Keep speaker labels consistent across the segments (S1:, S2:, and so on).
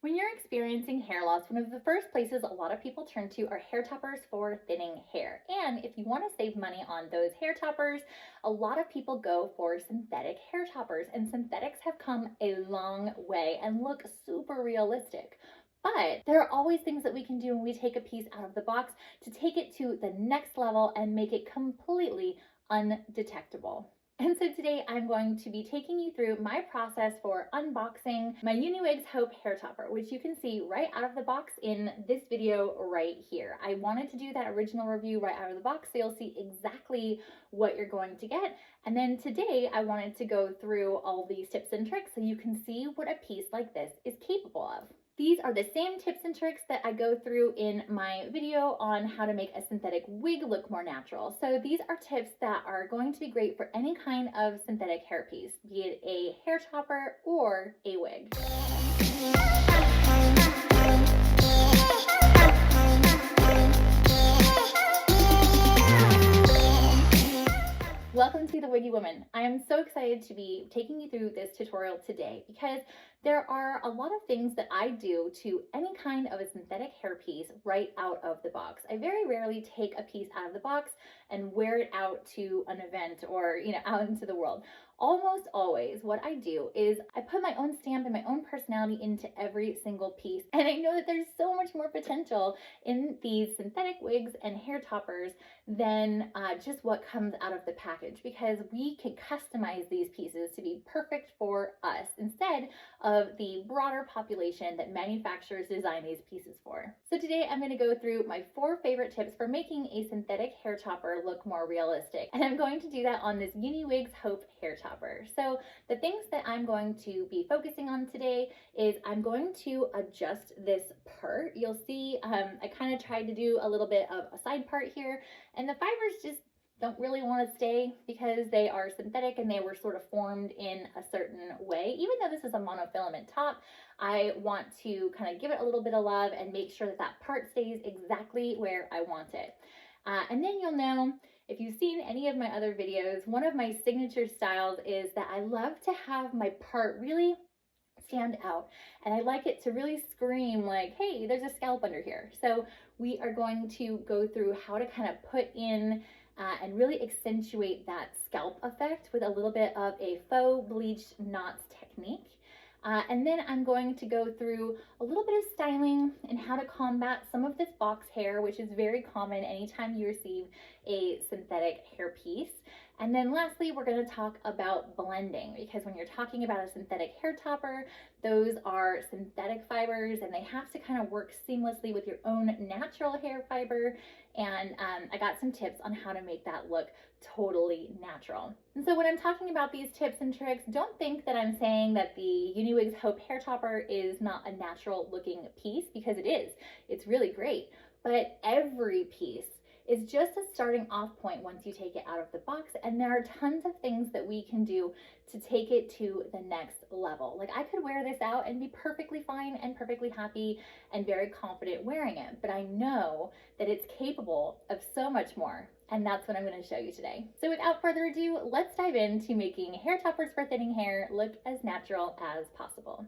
S1: When you're experiencing hair loss, one of the first places a lot of people turn to are hair toppers for thinning hair. And if you want to save money on those hair toppers, a lot of people go for synthetic hair toppers. And synthetics have come a long way and look super realistic. But there are always things that we can do when we take a piece out of the box to take it to the next level and make it completely undetectable. And so today I'm going to be taking you through my process for unboxing my Uniwigs Hair Topper, which you can see right out of the box in this video right here. I wanted to do that original review right out of the box so you'll see exactly what you're going to get. And then today I wanted to go through all these tips and tricks so you can see what a piece like this is capable of. These are the same tips and tricks that I go through in my video on how to make a synthetic wig look more natural. So these are tips that are going to be great for any kind of synthetic hairpiece, be it a hair topper or a wig. Welcome to the Wiggy Woman. I am so excited to be taking you through this tutorial today because there are a lot of things that I do to any kind of a synthetic hairpiece right out of the box. I very rarely take a piece out of the box and wear it out to an event or, out into the world. Almost always what I do is I put my own stamp and my own personality into every single piece. And I know that there's so much more potential in these synthetic wigs and hair toppers than just what comes out of the package, because we can customize these pieces to be perfect for us instead of the broader population that manufacturers design these pieces for. So today I'm going to go through my 4 favorite tips for making a synthetic hair topper look more realistic, and I'm going to do that on this Uniwigs Hair Topper. So the things that I'm going to be focusing on today is I'm going to adjust this part. You'll see I kind of tried to do a little bit of a side part here, and the fibers just don't really want to stay because they are synthetic and they were sort of formed in a certain way. Even though this is a monofilament top, I want to kind of give it a little bit of love and make sure that that part stays exactly where I want it. And then you'll know, if you've seen any of my other videos, one of my signature styles is that I love to have my part really stand out, and I like it to really scream like, hey, there's a scalp under here. So we are going to go through how to kind of put in and really accentuate that scalp effect with a little bit of a faux bleached knots technique. And then I'm going to go through a little bit of styling and how to combat some of this box hair, which is very common anytime you receive a synthetic hair piece. And then lastly, we're going to talk about blending, because when you're talking about a synthetic hair topper, those are synthetic fibers and they have to kind of work seamlessly with your own natural hair fiber. And I got some tips on how to make that look totally natural. And so when I'm talking about these tips and tricks, don't think that I'm saying that the Uniwigs Hair Topper is not a natural looking piece, because it is. It's really great. But every piece is just a starting off point once you take it out of the box, and there are tons of things that we can do to take it to the next level. Like, I could wear this out and be perfectly fine and perfectly happy and very confident wearing it, but I know that it's capable of so much more, and that's what I'm going to show you today. So without further ado, let's dive into making hair toppers for thinning hair look as natural as possible.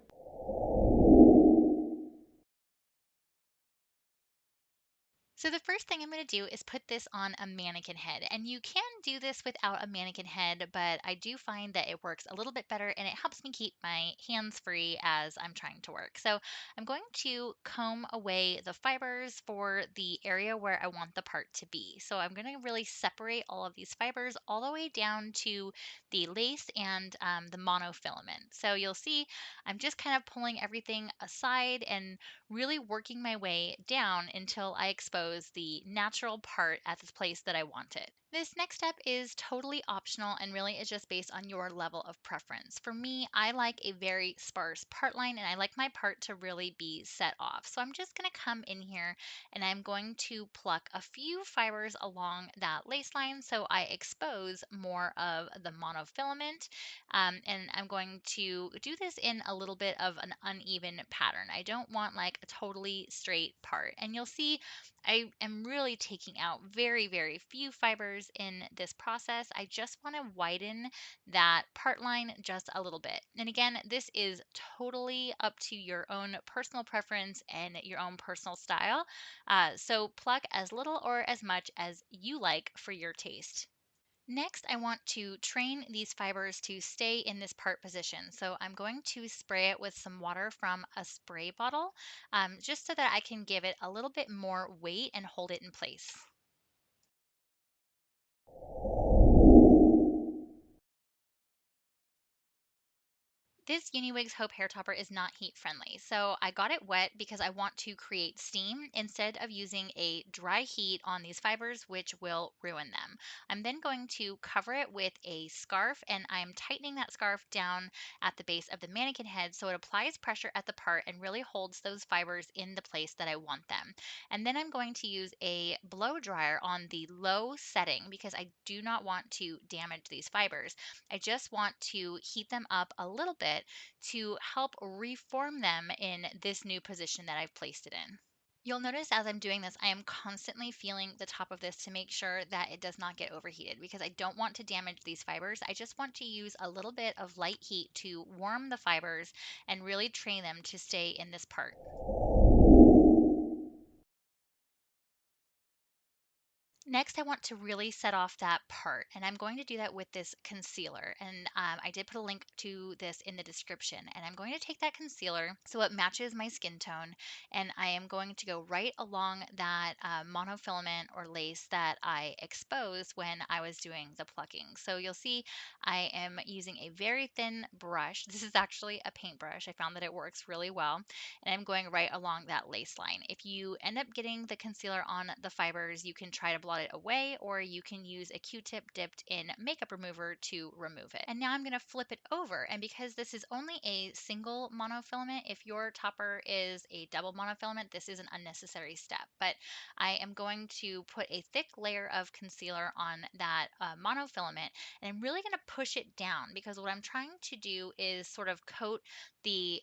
S2: So the first thing I'm going to do is put this on a mannequin head. And you can do this without a mannequin head, but I do find that it works a little bit better and it helps me keep my hands free as I'm trying to work. So I'm going to comb away the fibers for the area where I want the part to be. So I'm going to really separate all of these fibers all the way down to the lace and the monofilament. So you'll see I'm just kind of pulling everything aside and really working my way down until I expose the natural part at the place that I want it. This next step is totally optional and really is just based on your level of preference. For me, I like a very sparse part line and I like my part to really be set off. So I'm just going to come in here and I'm going to pluck a few fibers along that lace line so I expose more of the monofilament. And I'm going to do this in a little bit of an uneven pattern. I don't want like a totally straight part. And you'll see I I am really taking out very, very few fibers in this process. I just want to widen that part line just a little bit. And again, this is totally up to your own personal preference and your own personal style. So pluck as little or as much as you like for your taste. Next, I want to train these fibers to stay in this part position. So I'm going to spray it with some water from a spray bottle, just so that I can give it a little bit more weight and hold it in place. This Uniwigs Hope hair topper is not heat friendly, so I got it wet because I want to create steam instead of using a dry heat on these fibers, which will ruin them. I'm then going to cover it with a scarf, and I'm tightening that scarf down at the base of the mannequin head so it applies pressure at the part and really holds those fibers in the place that I want them. And then I'm going to use a blow dryer on the low setting because I do not want to damage these fibers. I just want to heat them up a little bit to help reform them in this new position that I've placed it in. You'll notice as I'm doing this, I am constantly feeling the top of this to make sure that it does not get overheated because I don't want to damage these fibers. I just want to use a little bit of light heat to warm the fibers and really train them to stay in this part. Next, I want to really set off that part, and I'm going to do that with this concealer. And I did put a link to this in the description. And I'm going to take that concealer so it matches my skin tone, and I am going to go right along that monofilament or lace that I exposed when I was doing the plucking. So you'll see I am using a very thin brush. This is actually a paintbrush. I found that it works really well, and I'm going right along that lace line. If you end up getting the concealer on the fibers, you can try to blot it away, or you can use a Q-tip dipped in makeup remover to remove it. And now I'm going to flip it over, and because this is only a single monofilament, if your topper is a double monofilament, this is an unnecessary step. But I am going to put a thick layer of concealer on that monofilament, and I'm really going to push it down because what I'm trying to do is sort of coat the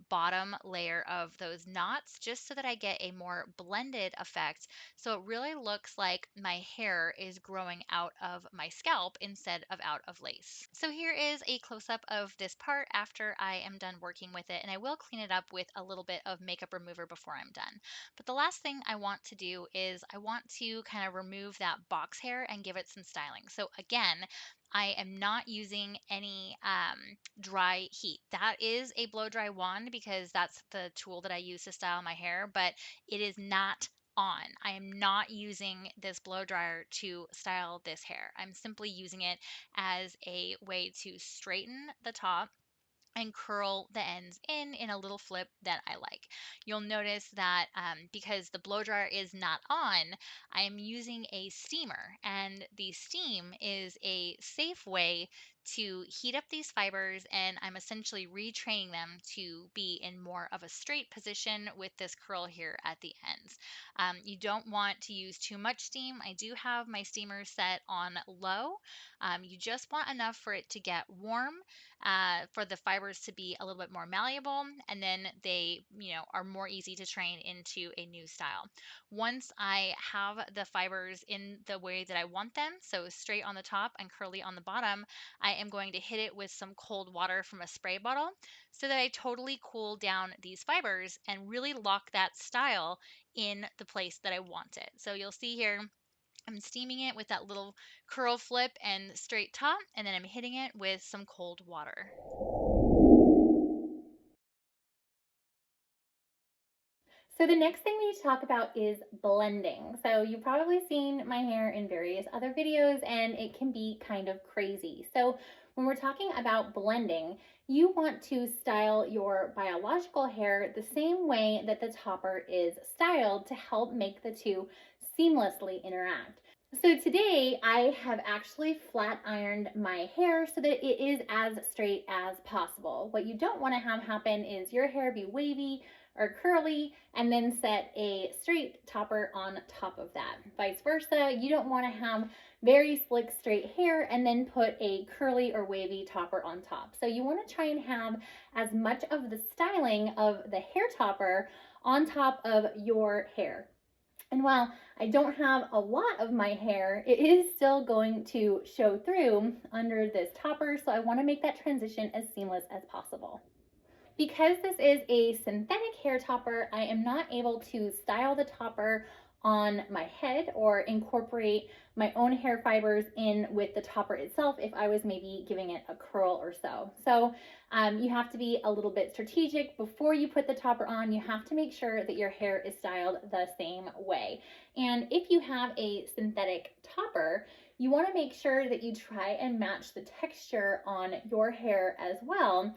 S2: bottom layer of those knots just so that I get a more blended effect. So it really looks like my hair is growing out of my scalp instead of out of lace. So here is a close up of this part after I am done working with it, and I will clean it up with a little bit of makeup remover before I'm done. But the last thing I want to do is I want to kind of remove that box hair and give it some styling. So again, I am not using any dry heat. That is a blow dry wand because that's the tool that I use to style my hair, but it is not on. I am not using this blow dryer to style this hair. I'm simply using it as a way to straighten the top and curl the ends in a little flip that I like. You'll notice that because the blow dryer is not on, I am using a steamer, and the steam is a safe way to heat up these fibers, and I'm essentially retraining them to be in more of a straight position with this curl here at the ends. You don't want to use too much steam. I do have my steamer set on low. You just want enough for it to get warm, for the fibers to be a little bit more malleable, and then they, are more easy to train into a new style. Once I have the fibers in the way that I want them, so straight on the top and curly on the bottom, I am going to hit it with some cold water from a spray bottle so that I totally cool down these fibers and really lock that style in the place that I want it. So you'll see here I'm steaming it with that little curl flip and straight top, and then I'm hitting it with some cold water.
S1: So the next thing we need to talk about is blending. So you've probably seen my hair in various other videos and it can be kind of crazy. So when we're talking about blending, you want to style your biological hair the same way that the topper is styled to help make the two seamlessly interact. So today I have actually flat ironed my hair so that it is as straight as possible. What you don't want to have happen is your hair be wavy or curly and then set a straight topper on top of that. Vice versa, you don't want to have very slick straight hair and then put a curly or wavy topper on top. So you want to try and have as much of the styling of the hair topper on top of your hair. And while I don't have a lot of my hair, it is still going to show through under this topper, so I want to make that transition as seamless as possible. Because this is a synthetic hair topper, I am not able to style the topper on my head or incorporate my own hair fibers in with the topper itself if I was maybe giving it a curl or so. So you have to be a little bit strategic before you put the topper on. You have to make sure that your hair is styled the same way. And if you have a synthetic topper, you want to make sure that you try and match the texture on your hair as well,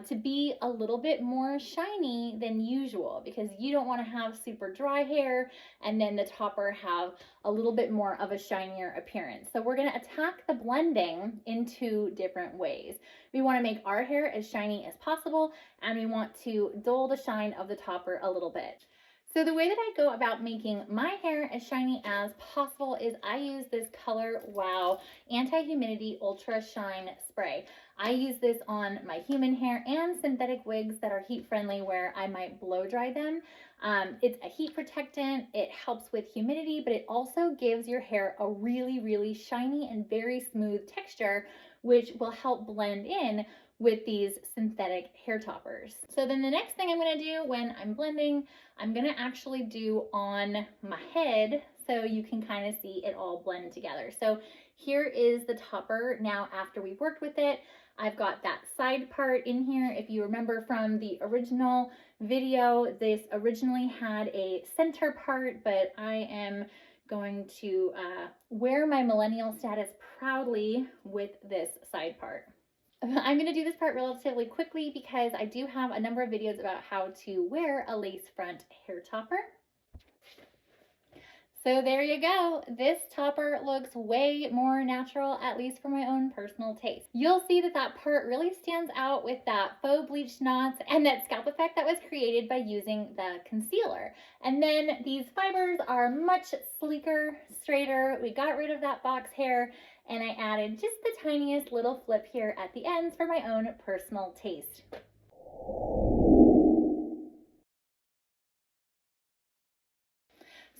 S1: to be a little bit more shiny than usual, because you don't want to have super dry hair and then the topper have a little bit more of a shinier appearance. So we're going to attack the blending in two different ways. We want to make our hair as shiny as possible, and we want to dull the shine of the topper a little bit. So the way that I go about making my hair as shiny as possible is I use this Color Wow Anti-Humidity Ultra Shine Spray. I use this on my human hair and synthetic wigs that are heat friendly where I might blow dry them. It's a heat protectant, it helps with humidity, but it also gives your hair a really, really shiny and very smooth texture, which will help blend in with these synthetic hair toppers. So then the next thing I'm going to do when I'm blending, I'm going to actually do on my head so you can kind of see it all blend together. So here is the topper now after we've worked with it. I've got that side part in here. If you remember from the original video, this originally had a center part, but I am going to wear my millennial status proudly with this side part. I'm going to do this part relatively quickly because I do have a number of videos about how to wear a lace front hair topper. So there you go. This topper looks way more natural, at least for my own personal taste. You'll see that that part really stands out with that faux bleached knots and that scalp effect that was created by using the concealer. And then these fibers are much sleeker, straighter. We got rid of that box hair, and I added just the tiniest little flip here at the ends for my own personal taste.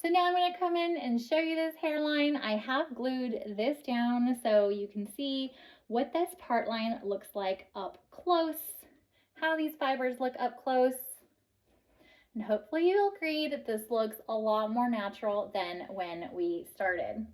S1: So now I'm going to come in and show you this hairline. I have glued this down so you can see what this part line looks like up close, how these fibers look up close. And hopefully you'll agree that this looks a lot more natural than when we started.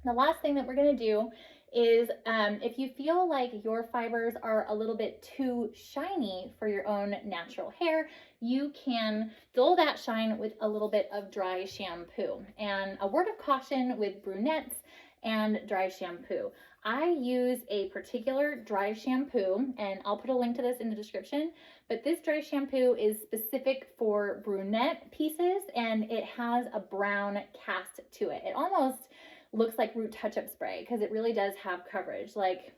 S1: The last thing that we're going to do is if you feel like your fibers are a little bit too shiny for your own natural hair, you can dull that shine with a little bit of dry shampoo. And a word of caution with brunettes and dry shampoo. I use a particular dry shampoo, and I'll put a link to this in the description, but this dry shampoo is specific for brunette pieces, and it has a brown cast to it. It almost looks like root touch-up spray because it really does have coverage. Like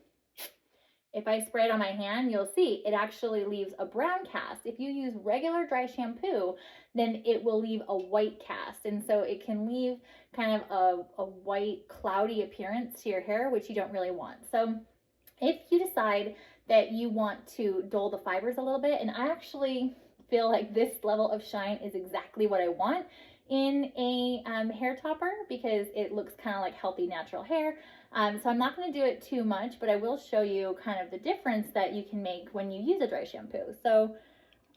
S1: if I spray it on my hand, you'll see it actually leaves a brown cast. If you use regular dry shampoo, then it will leave a white cast. And so it can leave kind of a white cloudy appearance to your hair, which you don't really want. So if you decide that you want to dull the fibers a little bit, and I actually feel like this level of shine is exactly what I want in a hair topper because it looks kind of like healthy natural hair. So I'm not going to do it too much, but I will show you kind of the difference that you can make when you use a dry shampoo. So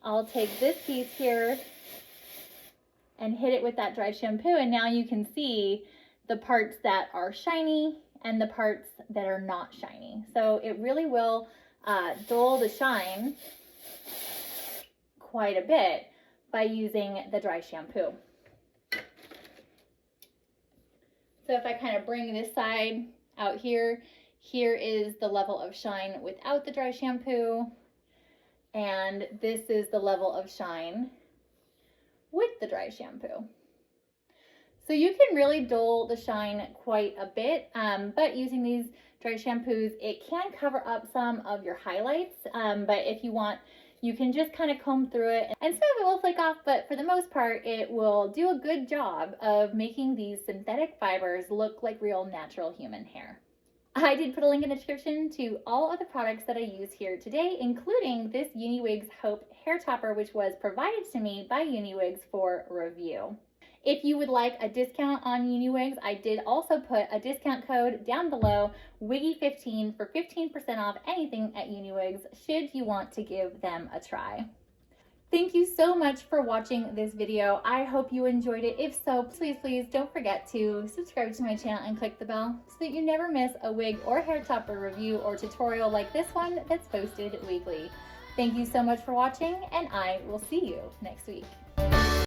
S1: I'll take this piece here and hit it with that dry shampoo, and now you can see the parts that are shiny and the parts that are not shiny. So it really will dull the shine quite a bit by using the dry shampoo. So if I kind of bring this side out here, here is the level of shine without the dry shampoo, and this is the level of shine with the dry shampoo. So you can really dull the shine quite a bit, but using these dry shampoos, it can cover up some of your highlights, but if you want, you can just kind of comb through it, and some of it will flake off, but for the most part, it will do a good job of making these synthetic fibers look like real natural human hair. I did put a link in the description to all of the products that I use here today, including this Uniwigs Hair Topper, which was provided to me by Uniwigs for review. If you would like a discount on Uniwigs, I did also put a discount code down below, Wiggy15, for 15% off anything at Uniwigs, should you want to give them a try. Thank you so much for watching this video. I hope you enjoyed it. If so, please don't forget to subscribe to my channel and click the bell so that you never miss a wig or hair topper review or tutorial like this one that's posted weekly. Thank you so much for watching, and I will see you next week.